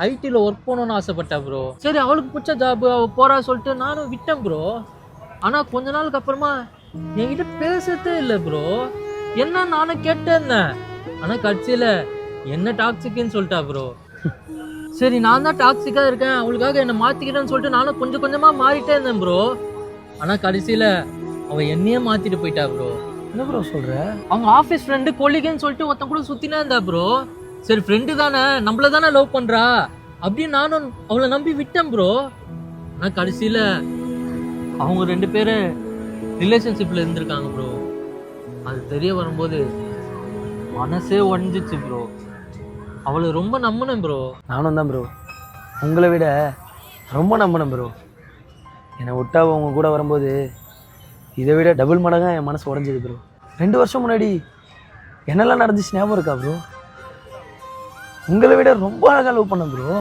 ஐடியில் ஒர்க் பண்ணணும்னு ஆசைப்பட்டா ப்ரோ. சரி அவளுக்கு பிடிச்ச ஜாப் அவள் போறா சொல்லிட்டு நானும் விட்டேன் ப்ரோ. ஆனால் கொஞ்ச நாளுக்கு அப்புறமா என்கிட்ட பேசத்தே இல்லை ப்ரோ. என்ன நானும் கேட்டேன் இருந்தேன். ஆனால் கடைசியில் என்ன டாக்ஸிக்குன்னு சொல்லிட்டா ப்ரோ. சரி நான் தான் டாக்ஸிக்காக இருக்கேன் அவளுக்காக என்னை மாற்றிக்கிறேன்னு சொல்லிட்டு நானும் கொஞ்சம் கொஞ்சமாக மாறிட்டே இருந்தேன் ப்ரோ. ஆனால் கடைசியில் அவள் என்னையே மாற்றிட்டு போயிட்டா ப்ரோ. என்ன ப்ரோ சொல்கிற? அவங்க ஆஃபீஸ் ஃப்ரெண்டு கொல்லிகன்னு சொல்லிட்டு ஒருத்தன் கூட சுற்றினே இருந்தா ப்ரோ. சரி ஃப்ரெண்டு தானே நம்மள தானே லவ் பண்ணுறா அப்படின்னு நானும் அவளை நம்பி விட்டேன் ப்ரோ. ஆனால் கடைசியில் அவங்க 2 பேரும் ரிலேஷன்ஷிப்பில் இருந்திருக்காங்க ப்ரோ. அது தெரிய வரும்போது மனசே உடஞ்சிச்சு ப்ரோ. அவளை ரொம்ப நம்பினேன் ப்ரோ. நானும் தான் ப்ரோ, உங்களை விட ரொம்ப நம்பினேன் ப்ரோ. என்னை விட்டா உங்க கூட வரும்போது இதை விட டபுள் மடங்காக என் மனசு உடஞ்சிது ப்ரோ. 2 வருஷம் முன்னாடி என்னெல்லாம் நடந்துச்சு ஞாபகம் இருக்கா ப்ரோ? உங்களை விட ரொம்ப அழகாக லவ் பண்ணேன் ப்ரோ.